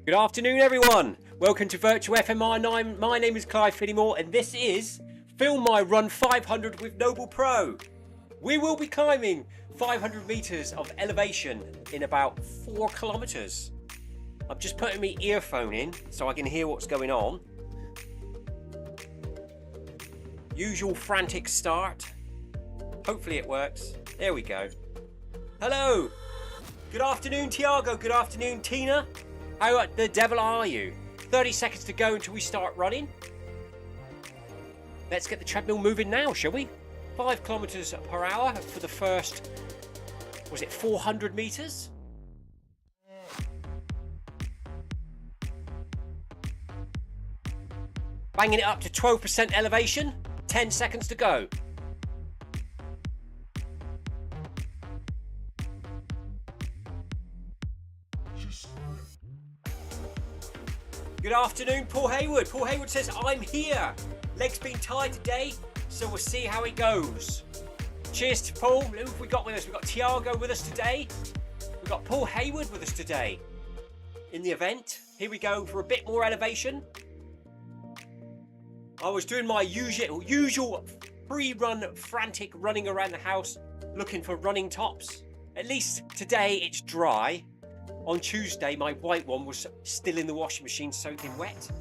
Good afternoon, everyone. Welcome to Virtual FMR9. My name is Clive Finnimore, and this is Film My Run 500 with NoblePro. We will be climbing 500 meters of elevation in about 4 kilometers. I'm just putting my earphone in so I can hear what's going on. Usual frantic start. Hopefully it works. There we go. Hello. Good afternoon, Tiago. Good afternoon, Tina. How the devil are you? 30 seconds to go until we start running. Let's get the treadmill moving now, shall we? 5 kilometers per hour for the first, was it 400 meters? Banging it up to 12% elevation. 10 seconds to go. Good afternoon, Paul Hayward. Paul Hayward says, I'm here. Legs been tired today, so we'll see how it goes. Cheers to Paul. Who have we got with us? We've got Tiago with us today. We've got Paul Hayward with us today in the event. Here we go for a bit more elevation. I was doing my usual pre-run frantic running around the house looking for running tops. At least today it's dry. On Tuesday, my white one was still in the washing machine, soaking wet.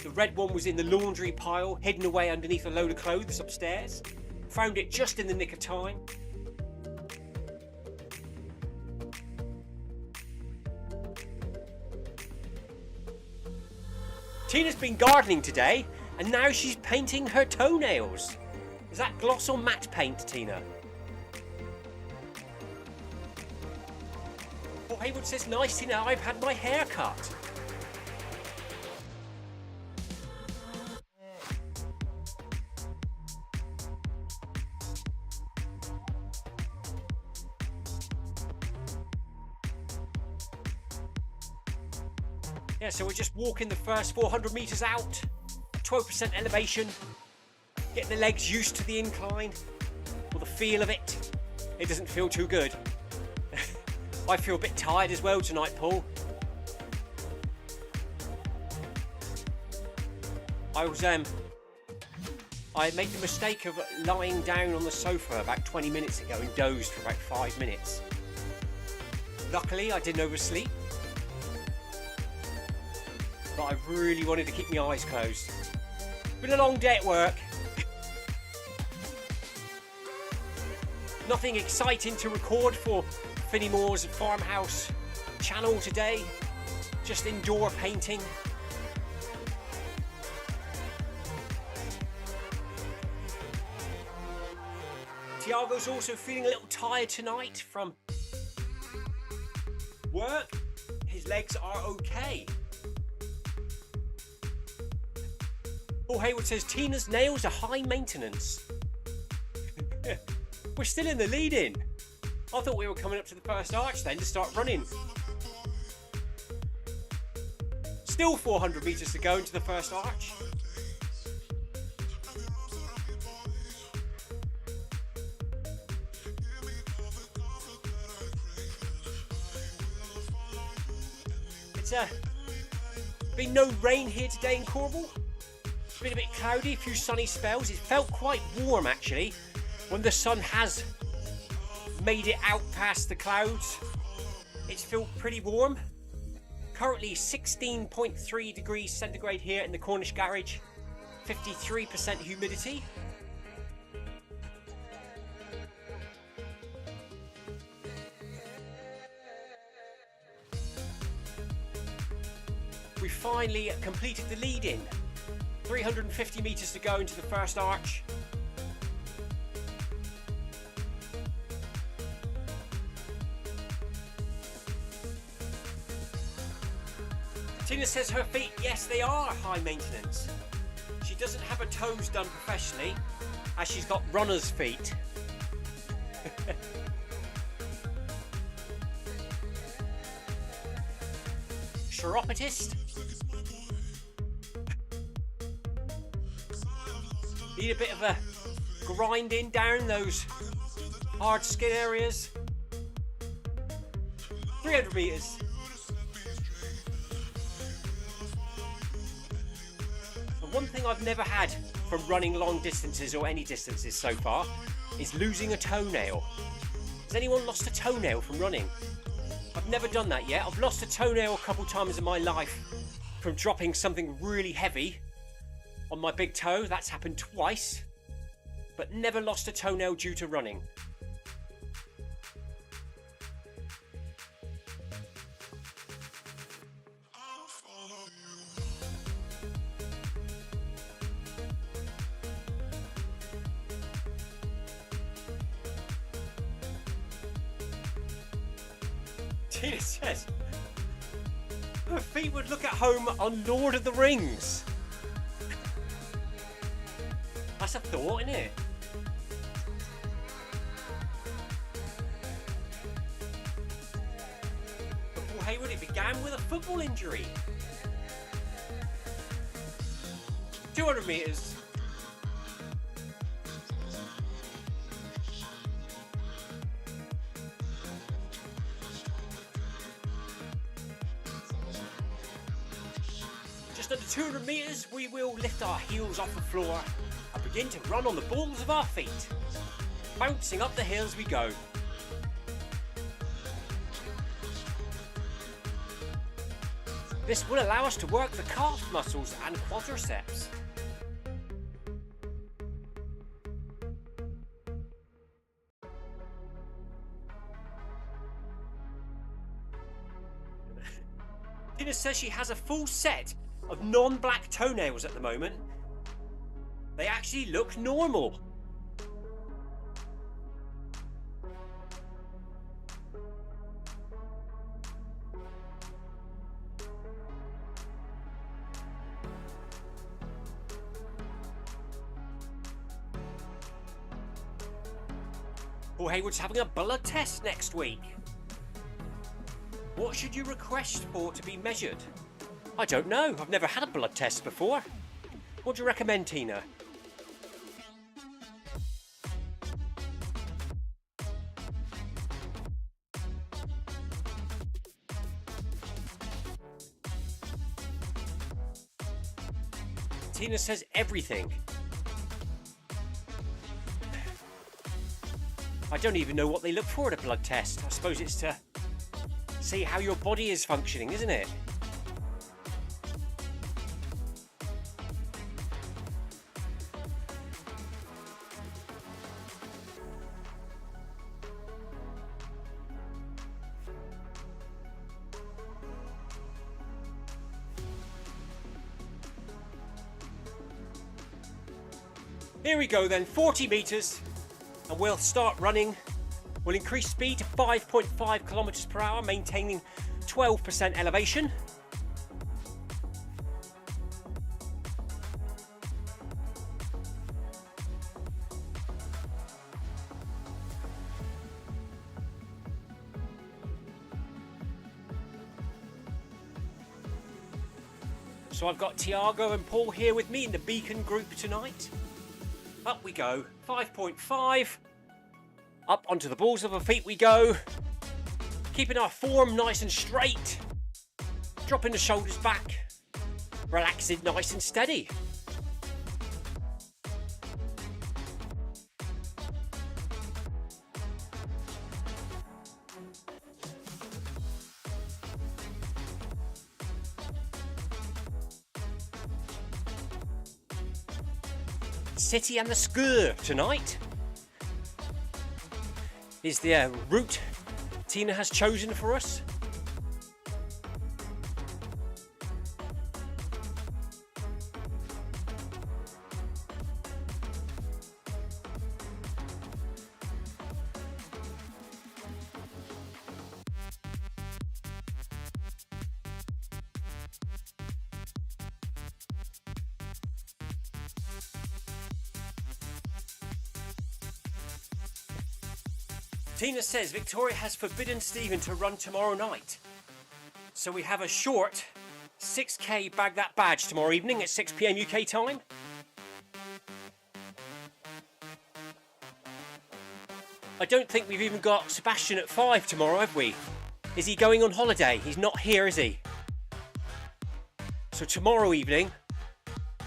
The red one was in the laundry pile, hidden away underneath a load of clothes upstairs. Found it just in the nick of time. Tina's been gardening today, and now she's painting her toenails. Is that gloss or matte paint, Tina? Haywood says, nice to know I've had my hair cut. Yeah, so we're just walking the first 400 meters out, 12% elevation, getting the legs used to the incline, or the feel of it. It doesn't feel too good. I feel a bit tired as well tonight, Paul. I made the mistake of lying down on the sofa about 20 minutes ago and dozed for about 5 minutes. Luckily, I didn't oversleep. But I really wanted to keep my eyes closed. Been a long day at work. Nothing exciting to record for Finnimore's farmhouse channel today, just indoor painting. Tiago's also feeling a little tired tonight from work. His legs are okay. Paul Hayward says Tina's nails are high maintenance. We're still in the lead in. I thought we were coming up to the first arch then to start running. Still 400 meters to go into the first arch. It's been no rain here today in Cornwall. It's been a bit cloudy, a few sunny spells. It felt quite warm actually when the sun has made it out past the clouds. It's felt pretty warm. Currently 16.3 degrees centigrade here in the Cornish garage. 53% humidity. We finally completed the lead-in. 350 meters to go into the first arch. Tina says her feet, yes, they are high maintenance. She doesn't have her toes done professionally, as she's got runner's feet. Chiropodist. Need a bit of a grinding down those hard skin areas. 300 meters. one thing I've never had from running long distances or any distances so far is losing a toenail. Has anyone lost a toenail from running? I've never done that yet. I've lost a toenail a couple times in my life from dropping something really heavy on my big toe. That's happened twice, but never lost a toenail due to running. Tina says her feet would look at home on Lord of the Rings. That's a thought, isn't it? But Paul Hayward, it began with a football injury. 200 metres. Just under 200 metres, we will lift our heels off the floor and begin to run on the balls of our feet, bouncing up the hill as we go. This will allow us to work the calf muscles and quadriceps. Tina says she has a full set of non-black toenails at the moment. They actually look normal. Paul Hayward's having a blood test next week. What should you request for to be measured? I don't know. I've never had a blood test before. What do you recommend, Tina? Tina says everything. I don't even know what they look for at a blood test. I suppose it's to see how your body is functioning, isn't it? Here we go then, 40 metres, and we'll start running. We'll increase speed to 5.5 kilometres per hour, maintaining 12% elevation. So I've got Tiago and Paul here with me in the Beacon group tonight. Up we go, 5.5. Up onto the balls of our feet we go. Keeping our form nice and straight. Dropping the shoulders back. Relaxing nice and steady. City and the Skur tonight is the route Tina has chosen for us. Tina says Victoria has forbidden Stephen to run tomorrow night. So we have a short 6k bag that badge tomorrow evening at 6 PM UK time. I don't think we've even got Sebastian at 5 tomorrow, have we? Is he going on holiday? He's not here, is he? So tomorrow evening,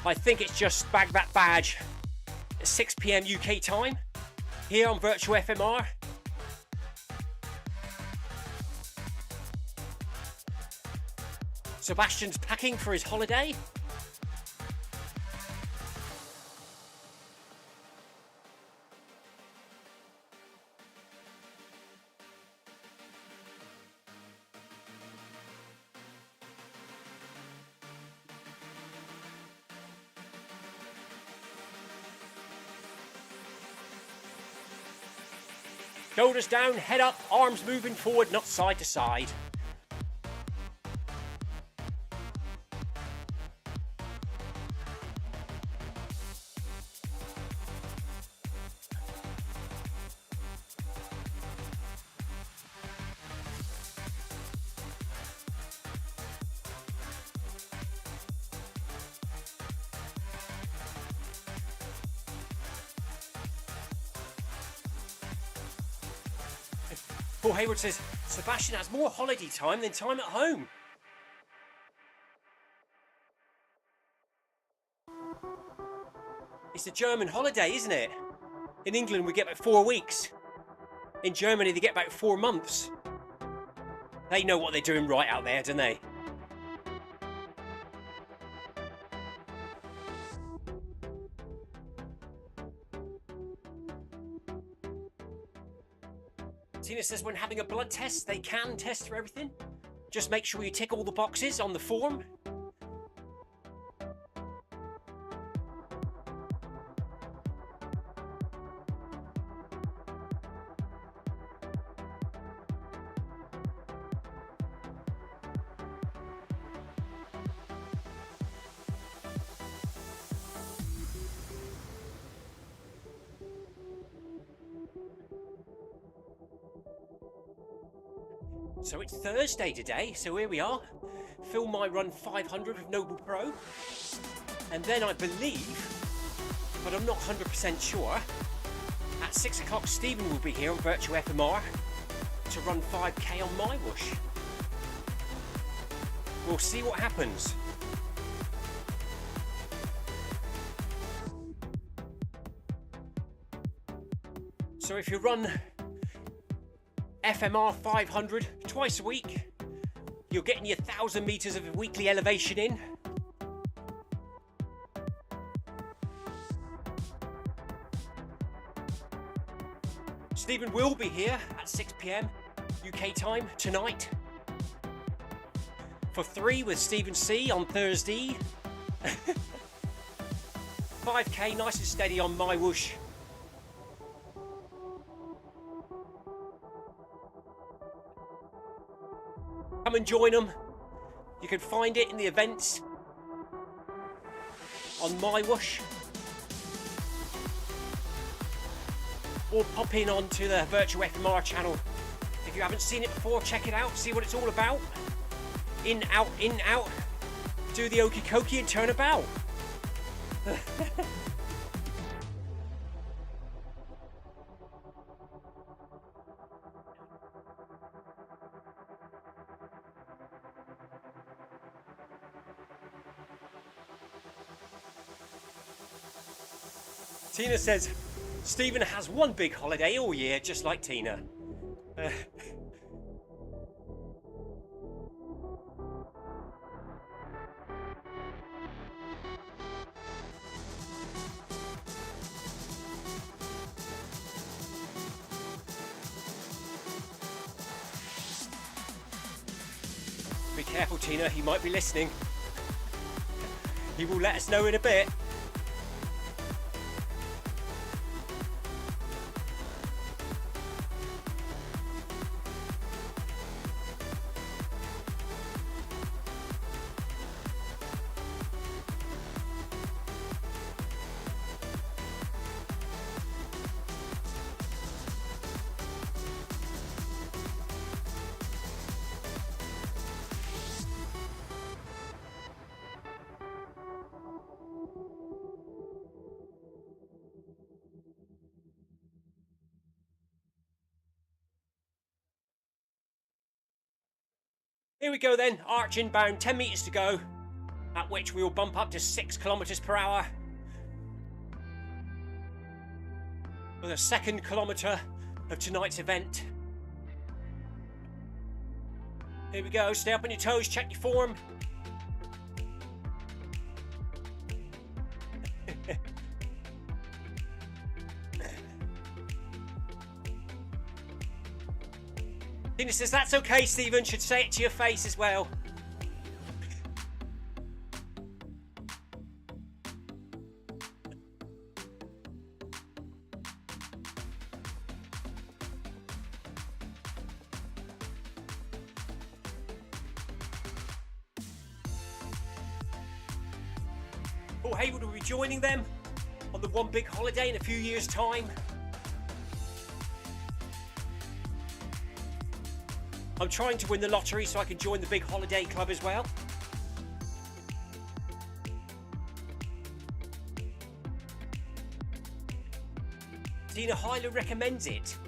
I think it's just bagged that badge at 6 PM UK time here on Virtual FMR. Sebastian's packing for his holiday. Shoulders down, head up, arms moving forward, not side to side. Paul Hayward says, Sebastian has more holiday time than time at home. It's a German holiday, isn't it? In England, we get about 4 weeks. In Germany, they get about 4 months. They know what they're doing right out there, don't they? Tina says when having a blood test, they can test for everything. Just make sure you tick all the boxes on the form. So it's Thursday today, so here we are. Film my run 500 with NoblePro. And then I believe, but I'm not 100% sure, at 6 o'clock Stephen will be here on Virtual FMR to run 5k on my whoosh. We'll see what happens. So if you run FMR500 twice a week, you're getting your 1,000 meters of weekly elevation in. Stephen will be here at 6 PM UK time tonight for 3 with Stephen C on Thursday. 5k nice and steady on my whoosh. Come and join them. You can find it in the events on my whoosh, or pop in onto the Virtual FMR channel. If you haven't seen it before, check it out, see what it's all about. In, out, do the okey cokey and turn about. Tina says, Stephen has one big holiday all year, just like Tina. Be careful, Tina, he might be listening. He will let us know in a bit. Here we go then, arch inbound, 10 metres to go. at which we will bump up to 6 kilometers per hour. For the second kilometer of tonight's event. Here we go, stay up on your toes, check your form. Tina says, that's okay, Stephen, should say it to your face as well. Paul Hayward will be joining them on the One Big Holiday in a few years' time. I'm trying to win the lottery so I can join the Big Holiday Club as well. Tina highly recommends it.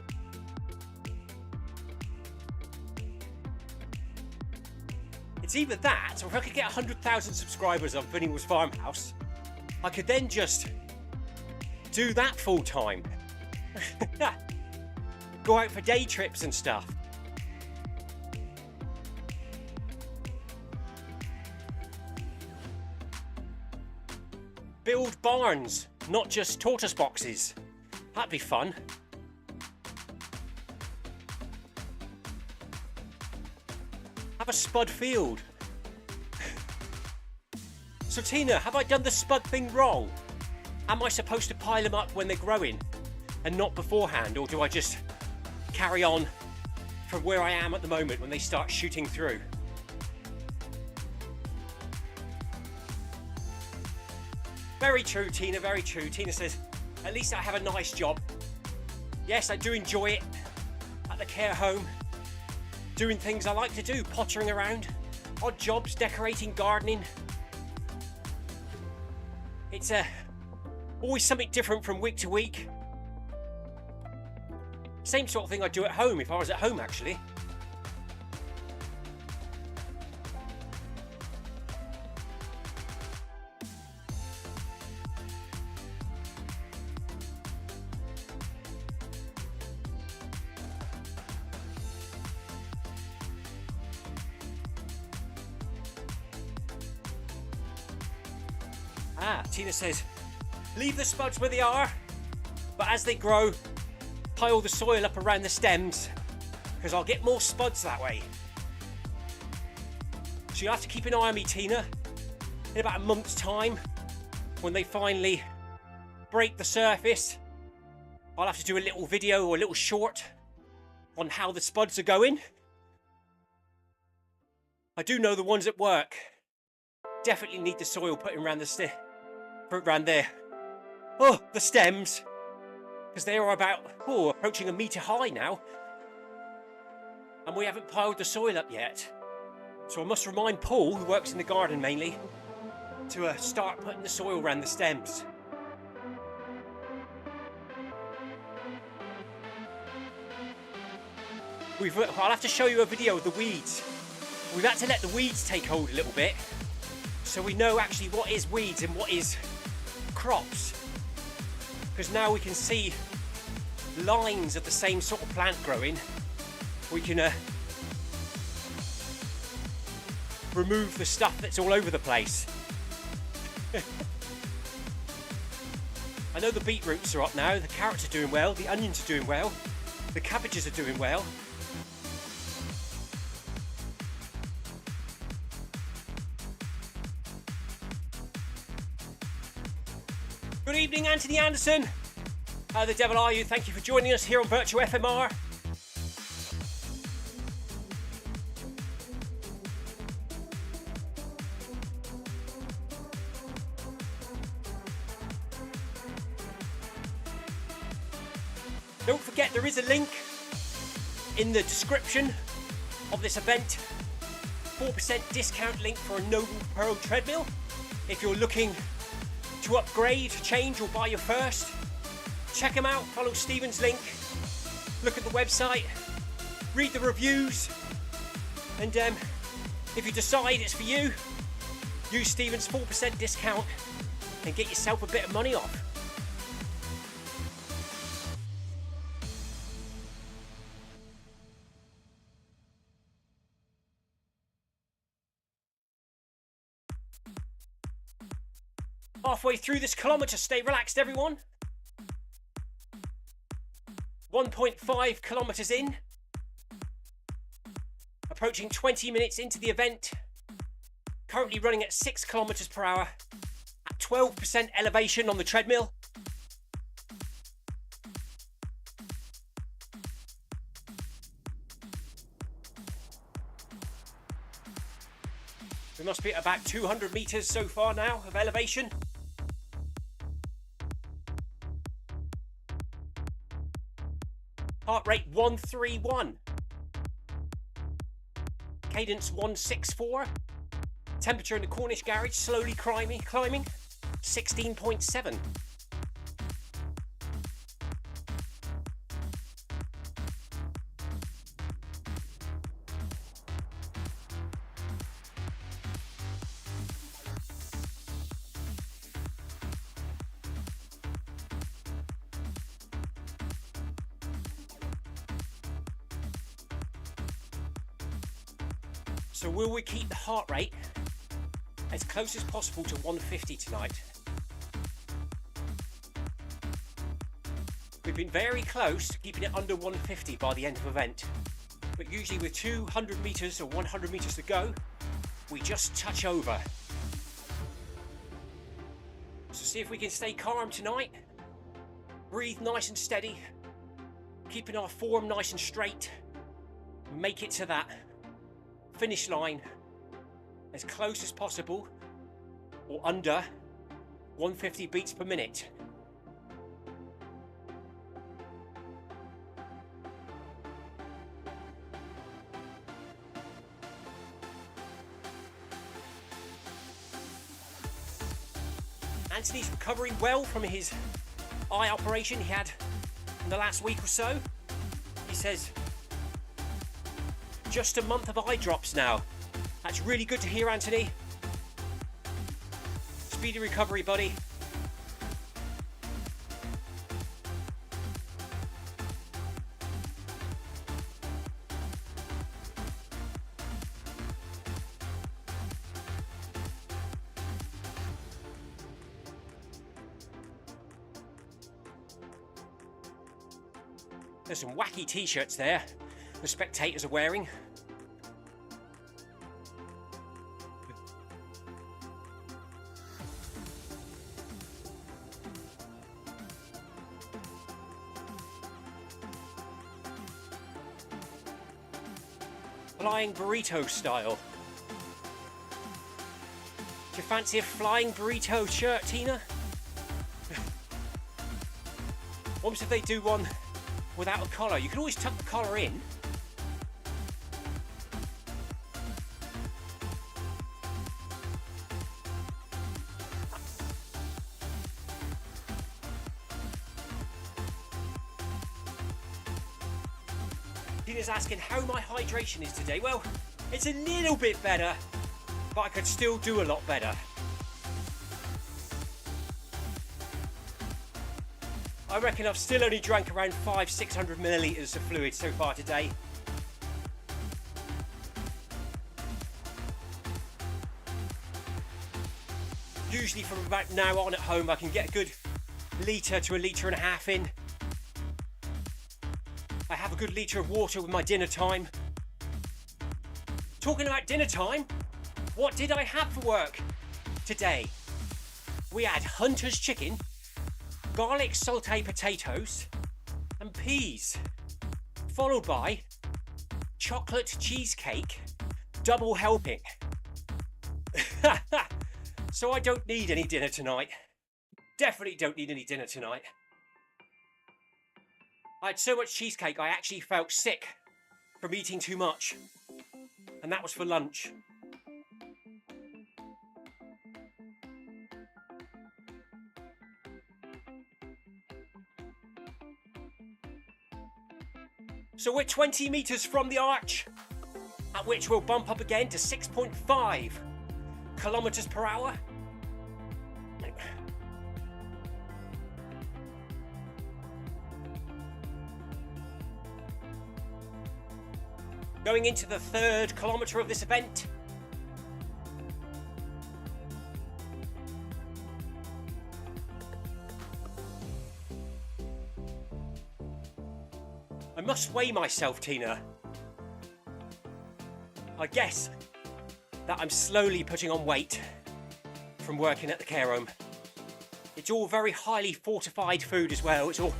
It's either that, or if I could get 100,000 subscribers on Finnimore's Farmhouse, I could then just do that full time. Go out for day trips and stuff. Build barns, not just tortoise boxes. That'd be fun. Have a spud field. So Tina, have I done the spud thing wrong? Am I supposed to pile them up when they're growing and not beforehand, or do I just carry on from where I am at the moment when they start shooting through? Very true, Tina, very true. Tina says, at least I have a nice job. Yes, I do enjoy it at the care home. Doing things I like to do, pottering around, odd jobs, decorating, gardening. It's always something different from week to week. Same sort of thing I'd do at home if I was at home, actually. Tina says, leave the spuds where they are, but as they grow, pile the soil up around the stems, because I'll get more spuds that way. So you'll have to keep an eye on me, Tina. In about a month's time, when they finally break the surface, I'll have to do a little video or a little short on how the spuds are going. I do know the ones that work definitely need the soil put around the around there. Oh, the stems, because they are about approaching 1 metre high now, and we haven't piled the soil up yet. So I must remind Paul, who works in the garden mainly, to start putting the soil around the stems. I'll have to show you a video of the weeds. We've had to let the weeds take hold a little bit, so we know actually what is weeds and what is crops, because now we can see lines of the same sort of plant growing. We can remove the stuff that's all over the place. I know the beetroots are up now, the carrots are doing well, the onions are doing well, the cabbages are doing well. Good evening, Anthony Anderson. How the devil are you? Thank you for joining us here on Virtual FMR. Don't forget, there is a link in the description of this event. 4% discount link for a NoblePro treadmill. If you're looking to upgrade, change, or buy your first, check them out. Follow Stephen's link, look at the website, read the reviews, and if you decide it's for you, use Stephen's 4% discount and get yourself a bit of money off. Halfway through this kilometre, stay relaxed everyone. 1.5 kilometres in. Approaching 20 minutes into the event. Currently running at 6 kilometres per hour. At 12% elevation on the treadmill. We must be at about 200 metres so far now of elevation. Heart rate 131. Cadence 164. Temperature in the Cornish garage slowly climbing 16.7. So will we keep the heart rate as close as possible to 150 tonight? We've been very close to keeping it under 150 by the end of the event, but usually with 200 metres or 100 metres to go, we just touch over. So see if we can stay calm tonight, breathe nice and steady, keeping our form nice and straight, make it to that finish line as close as possible or under 150 beats per minute. Anthony's recovering well from his eye operation he had in the last week or so. He says, just a month of eye drops now. That's really good to hear, Anthony. Speedy recovery, buddy. There's some wacky t-shirts there the spectators are wearing. Flying burrito style. Do you fancy a flying burrito shirt, Tina? What if they do one without a collar? You can always tuck the collar in. Tina's asking how my hydration is today. Well, it's a little bit better, but I could still do a lot better. I reckon I've still only drank around 500-600 millilitres of fluid so far today. Usually from about now on at home I can get a good litre to a litre and a half in. I have a good litre of water with my dinner time. Talking about dinner time, what did I have for work today? We had Hunter's chicken, garlic sauté potatoes and peas, followed by chocolate cheesecake, double helping. So I don't need any dinner tonight. Definitely don't need any dinner tonight. I had so much cheesecake I actually felt sick from eating too much. And that was for lunch. So we're 20 metres from the arch, at which we'll bump up again to 6.5. kilometers per hour. Going into the 3rd kilometre of this event. I must weigh myself, Tina. I guess that I'm slowly putting on weight from working at the care home. It's all very highly fortified food as well. It's all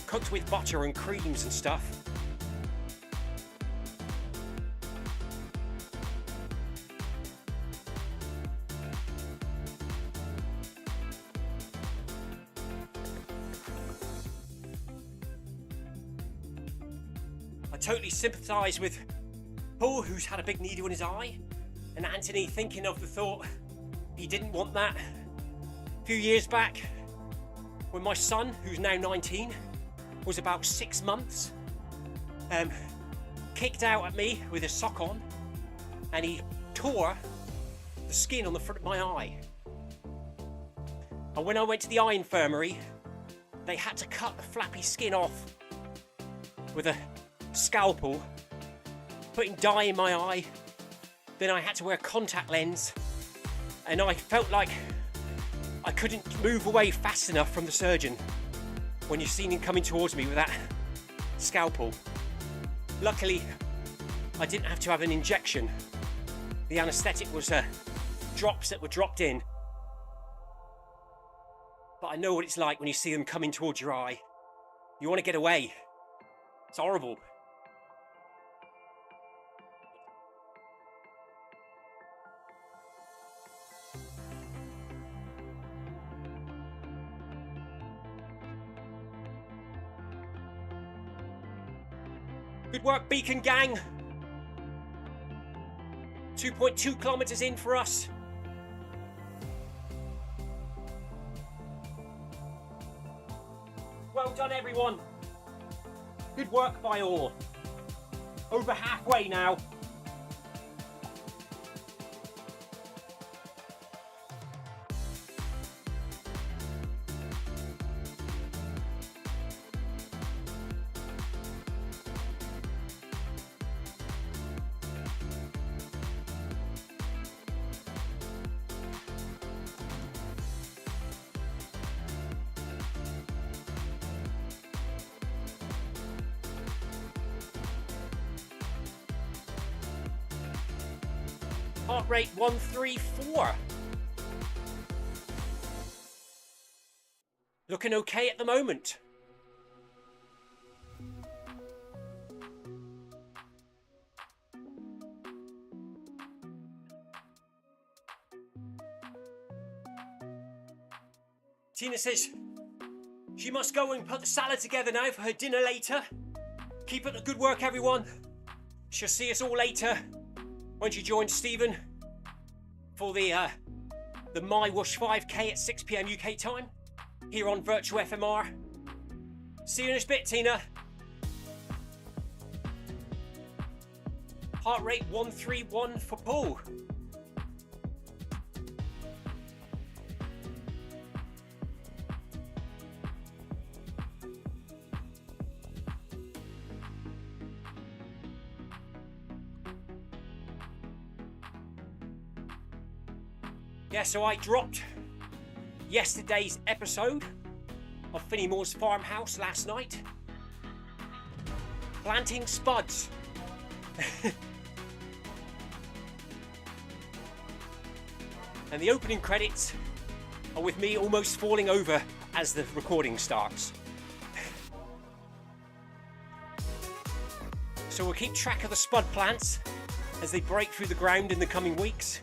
cooked with butter and creams and stuff. I totally sympathise with Paul, who's had a big needle in his eye, and Anthony thinking of the thought he didn't want that. A few years back, when my son, who's now 19, was about 6 months, kicked out at me with his sock on, and he tore the skin on the front of my eye. And when I went to the eye infirmary, they had to cut the flappy skin off with a scalpel, putting dye in my eye. Then I had to wear a contact lens, and I felt like I couldn't move away fast enough from the surgeon when you've seen him coming towards me with that scalpel. Luckily, I didn't have to have an injection. The anaesthetic was drops that were dropped in. But I know what it's like when you see them coming towards your eye. You want to get away. It's horrible. Good work, Beacon Gang. 2.2 kilometres in for us. Well done, everyone. Good work by all. Over halfway now. Heart rate 134. Looking okay at the moment. Tina says she must go and put the salad together now for her dinner later. Keep up the good work, everyone. She'll see us all later when she joins Stephen for the My Whoosh 5K at 6 PM UK time here on Virtual FMR. See you in a bit, Tina. Heart rate 131 for Paul. Yeah, so I dropped yesterday's episode of Finnimore's farmhouse last night. Planting spuds. And the opening credits are with me almost falling over as the recording starts. So we'll keep track of the spud plants as they break through the ground in the coming weeks.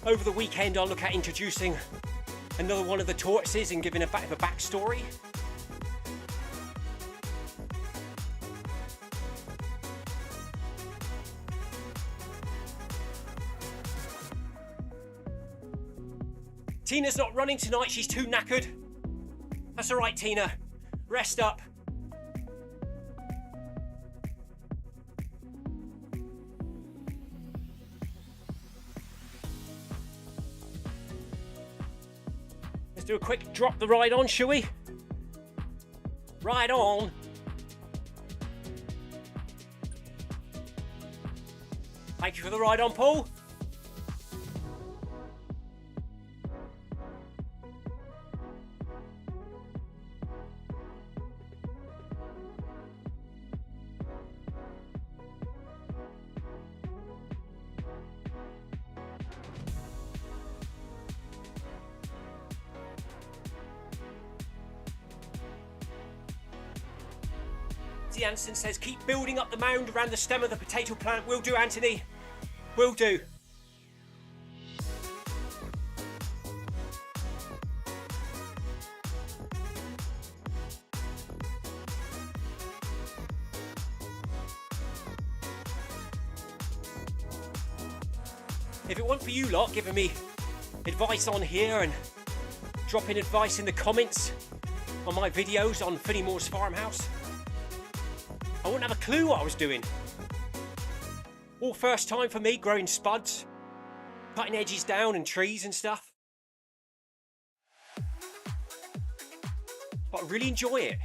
Over the weekend, I'll look at introducing another one of the tortoises and giving a bit of a backstory. Tina's not running tonight, she's too knackered. That's alright, Tina. rest up. Let's do a quick drop the ride on, shall we? Ride on. Thank you for the ride on, Paul. Jansen says, keep building up the mound around the stem of the potato plant. Will do, Anthony. Will do. If it weren't for you lot giving me advice on here and dropping advice in the comments on my videos on Finnimore's farmhouse, I wouldn't have a clue what I was doing. All first time for me, growing spuds, cutting edges down and trees and stuff. But I really enjoy it.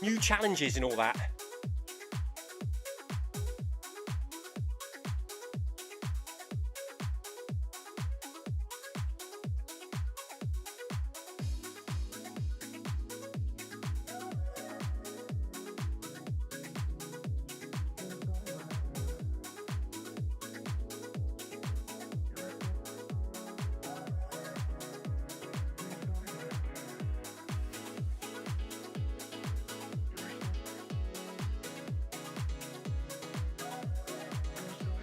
New challenges and all that.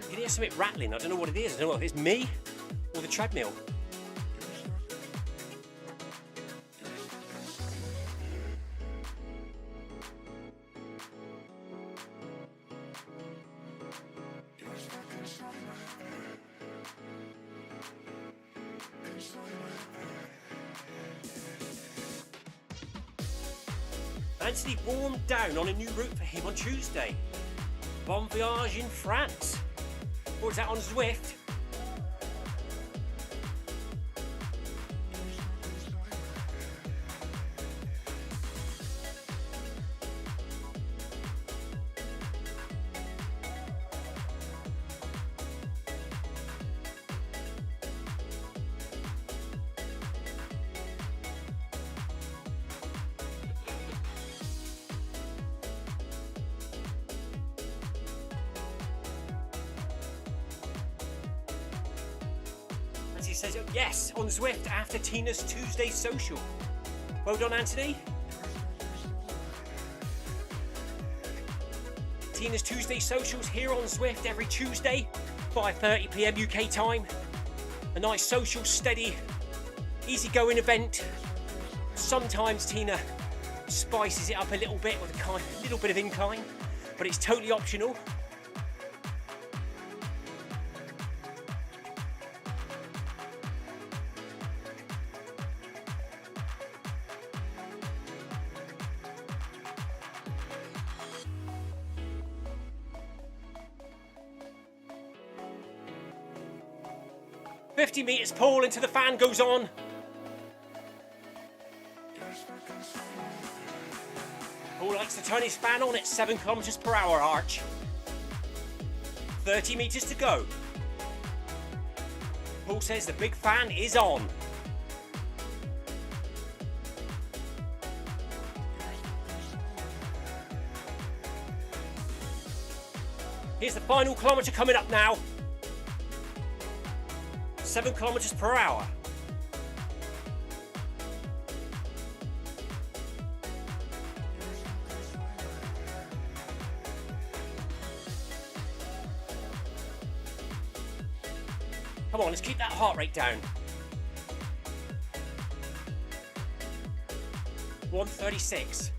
You hear something rattling, I don't know what it is. I don't know if it's me or the treadmill. Anthony warmed down on a new route for him on Tuesday. Bon voyage in France. Or is that on Zwift? He says, yes, on Zwift after Tina's Tuesday social. Well done, Anthony. Tina's Tuesday socials here on Zwift every Tuesday, 5:30 PM UK time. A nice social, steady, easygoing event. Sometimes Tina spices it up a little bit with a little bit of incline, but it's totally optional. "50 metres, Paul," into the fan goes on. Paul likes to turn his fan on at 7 kilometres per hour, Arch. 30 metres to go. Paul says the big fan is on. Here's the final kilometre coming up now. 7 kilometres per hour. Come on, let's keep that heart rate down. 136.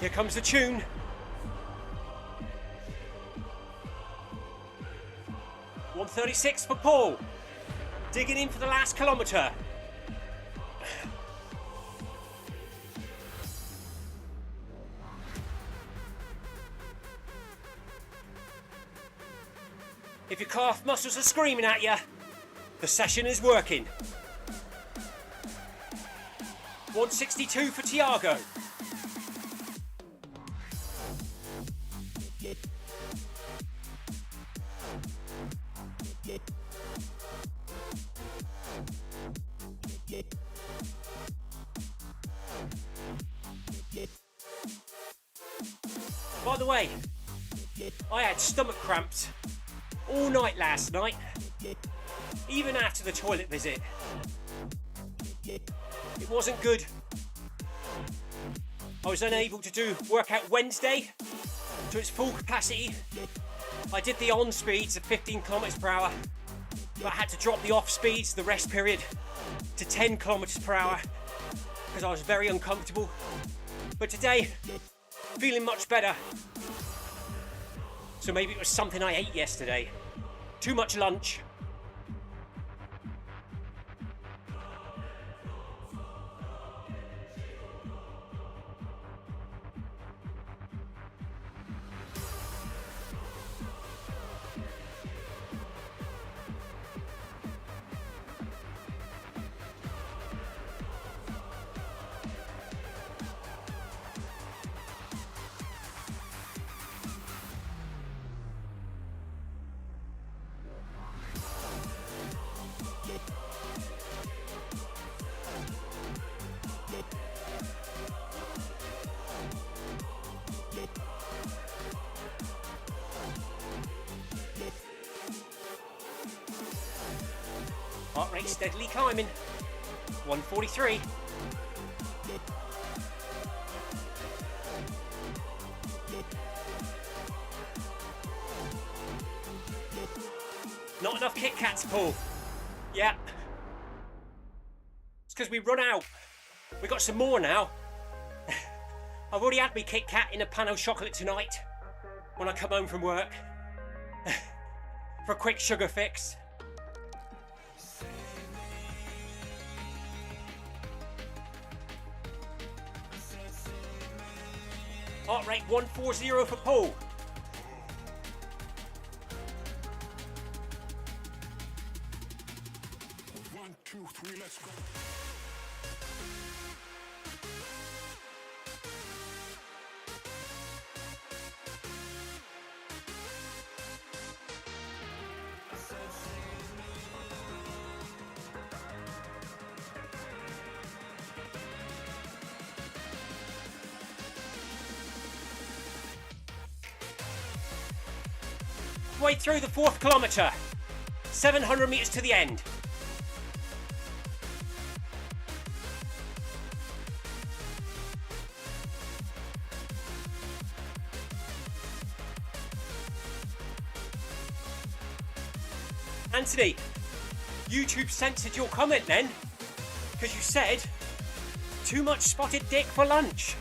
Here comes the tune. .136 for Paul. Digging in for the last kilometre. If your calf muscles are screaming at you, the session is working. 162 for Tiago. By the way, I had stomach cramps all night last night, even after the toilet visit. It wasn't good. I was unable to do workout Wednesday to its full capacity. I did the on speeds of 15 kilometers per hour, but I had to drop the off speeds, the rest period, to 10 kilometers per hour because I was very uncomfortable. But today, feeling much better. So maybe it was something I ate yesterday. Too much lunch. Heart rate steadily climbing. 143. Not enough Kit Kats, Paul. Yeah. It's because we run out. We got some more now. I've already had my Kit Kat in a pan of chocolate tonight when I come home from work for a quick sugar fix. Heart rate 140 for Paul. One, two, three, let's go. Way through the 4th kilometre. 700 metres to the end. Anthony, YouTube censored your comment then, because you said too much spotted dick for lunch.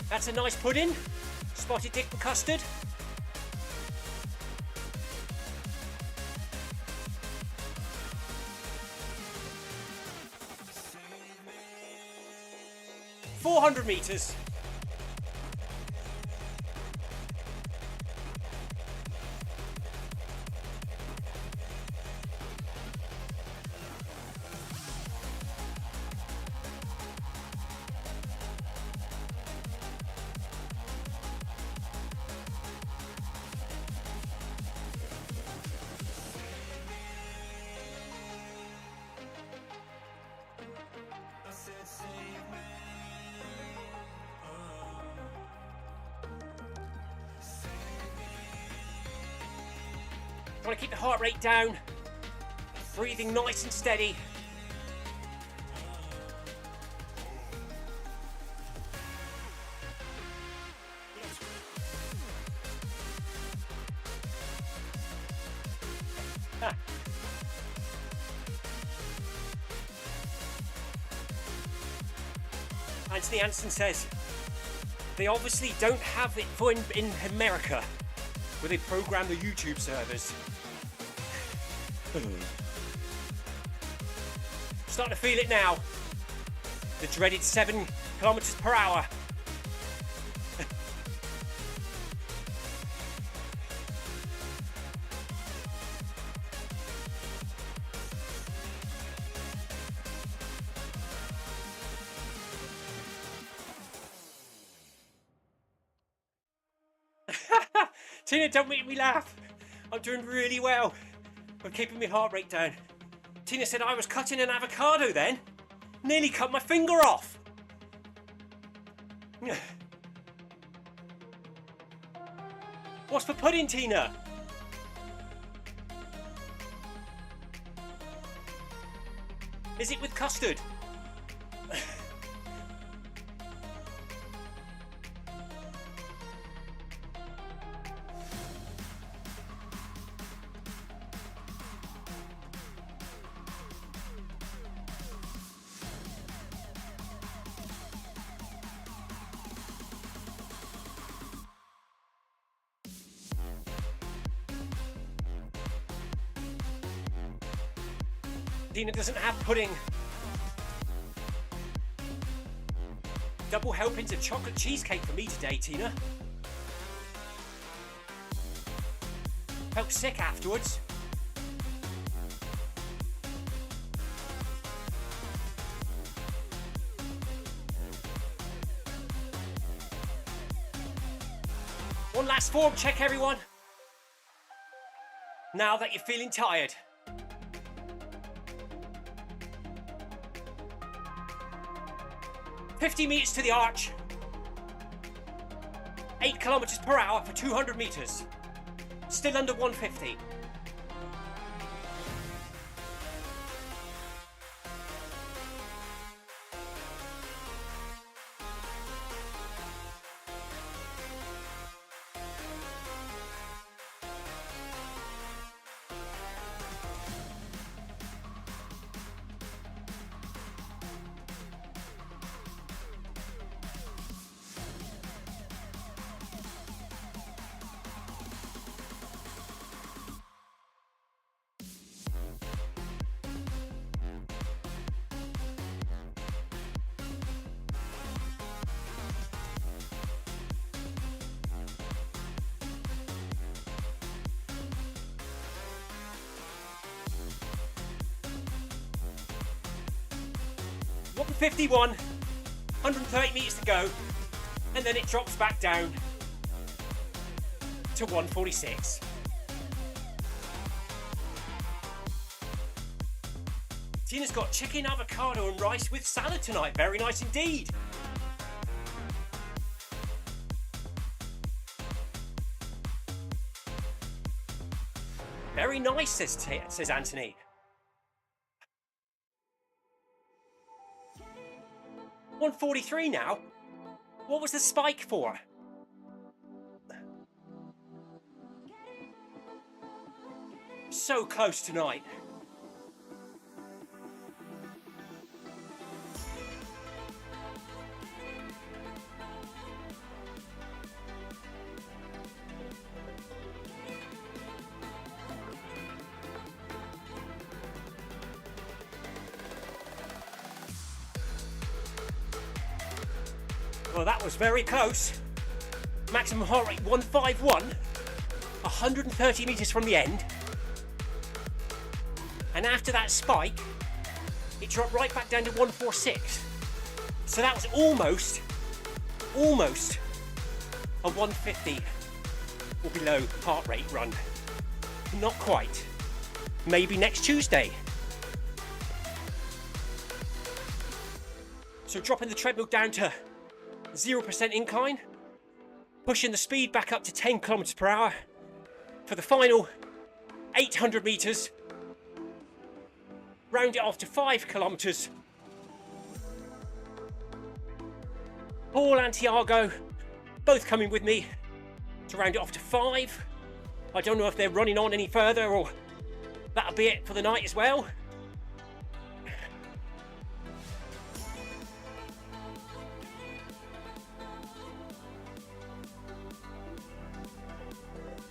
That's a nice pudding. Spotted dick and custard. .400 metres. Trying to keep the heart rate down, breathing nice and steady. Anthony Anderson says they obviously don't have it for in America, where they program the YouTube servers. Starting to feel it now. The dreaded 7 kilometers per hour. Tina, don't make me laugh. I'm doing really well. I'm keeping my heart rate down. Tina said I was cutting an avocado then. Nearly cut my finger off. What's for pudding, Tina? Is it with custard? Tina doesn't have pudding. Double helpings of chocolate cheesecake for me today, Tina. Felt sick afterwards. One last form check, everyone. Now that you're feeling tired. 50 metres to the arch, 8 kilometres per hour for 200 metres, still under 150. What 51, 130 metres to go, and then it drops back down to 146. Tina's got chicken, avocado and rice with salad tonight. Very nice indeed. Very nice, says Anthony. 143 now? What was the spike for? So close tonight. Well, that was very close. Maximum heart rate 151, 130 metres from the end. And after that spike, it dropped right back down to 146. So that was almost a 150 or below heart rate run. Not quite. Maybe next Tuesday. So dropping the treadmill down to 0% incline, pushing the speed back up to 10 kilometers per hour for the final 800 meters. Round it off to 5 kilometers. Paul and Tiago both coming with me to round it off to 5. I don't know if they're running on any further or that'll be it for the night as well.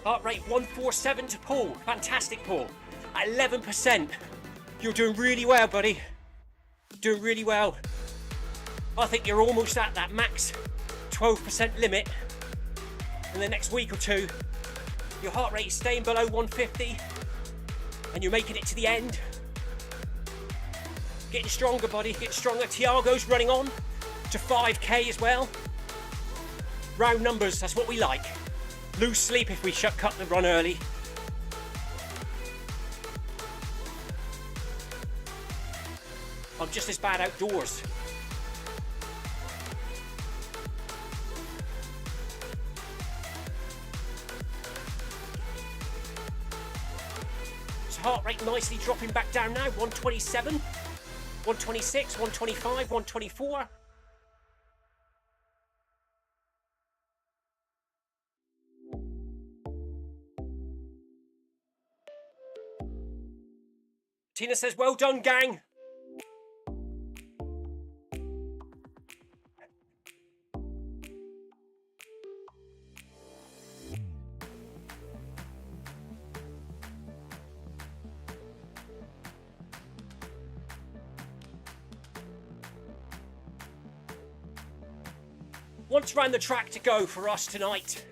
Heart rate 147 to Paul. Fantastic, Paul. At 11%. You're doing really well, buddy. Doing really well. I think you're almost at that max 12% limit. In the next week or two, your heart rate is staying below 150 and you're making it to the end. Getting stronger, buddy, getting stronger. Tiago's running on to 5k as well. Round numbers, that's what we like. Lose sleep if we cut the run early. I'm just as bad outdoors. So heart rate nicely dropping back down now. 127, 126, 125, 124. Tina says, well done, gang. Once round the track to go for us tonight.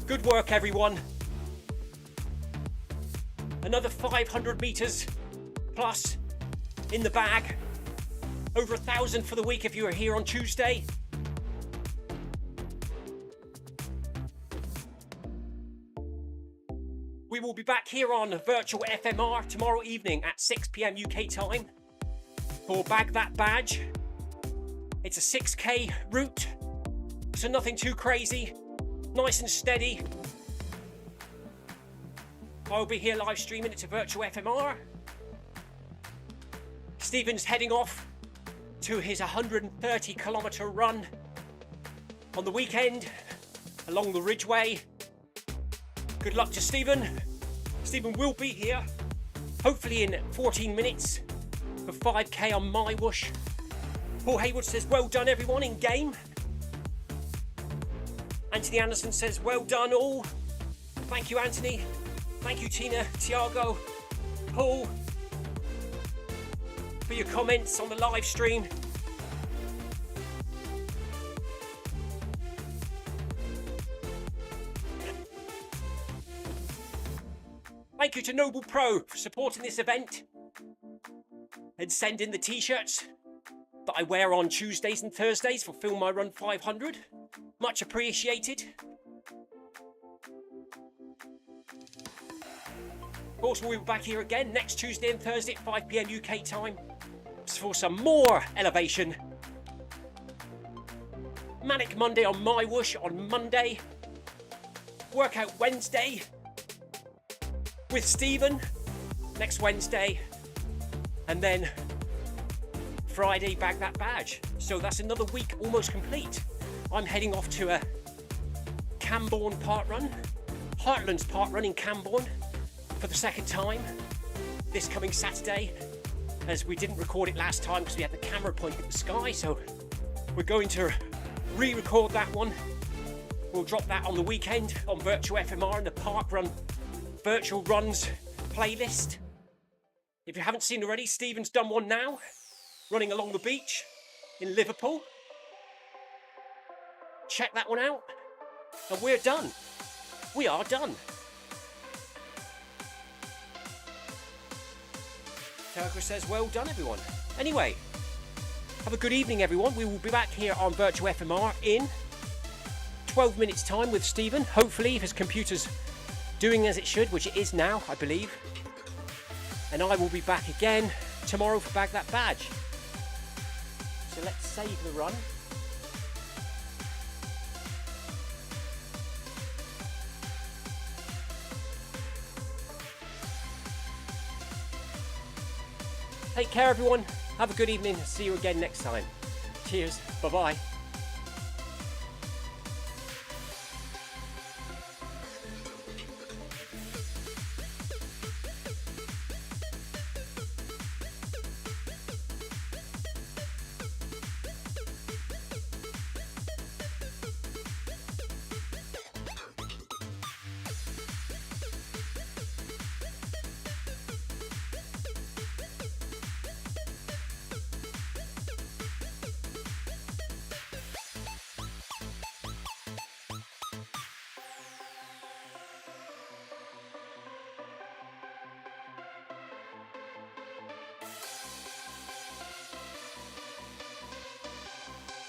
Good work, everyone. Another 500 meters plus in the bag. Over 1,000 for the week if you were here on Tuesday. We will be back here on virtual FMR tomorrow evening at 6 p.m. UK time for Bag That Badge. It's a 6k route, so nothing too crazy, nice and steady. I'll be here live streaming it to virtual FMR. Stephen's heading off to his 130 kilometre run on the weekend along the Ridgeway. Good luck to Stephen. Stephen will be here, hopefully in 14 minutes for 5k on my whoosh. Paul Hayward says, well done everyone in game. Anthony Anderson says, well done all. Thank you, Anthony. Thank you, Tina, Tiago, Paul, for your comments on the live stream. Thank you to NoblePro for supporting this event and sending the t-shirts that I wear on Tuesdays and Thursdays for Film My Run 500. Much appreciated. Of course, we'll be back here again next Tuesday and Thursday at 5 p.m. UK time for some more elevation. Manic Monday on my whoosh on Monday. Workout Wednesday with Stephen next Wednesday. And then Friday, Bag That Badge. So that's another week almost complete. I'm heading off to a Camborne part run, Heartlands part run in Camborne for the second time this coming Saturday, as we didn't record it last time because we had the camera pointing at the sky. So we're going to re-record that one. We'll drop that on the weekend on virtual FMR in the park run virtual runs playlist. If you haven't seen already, Stephen's done one now, running along the beach in Liverpool. Check that one out. And we're done. We are done. Turko says, well done, everyone. Anyway, have a good evening, everyone. We will be back here on virtual FMR in 12 minutes time with Stephen. Hopefully, if his computer's doing as it should, which it is now, I believe. And I will be back again tomorrow for Bag That Badge. So let's save the run. Take care, everyone. Have a good evening. See you again next time. Cheers. Bye-bye.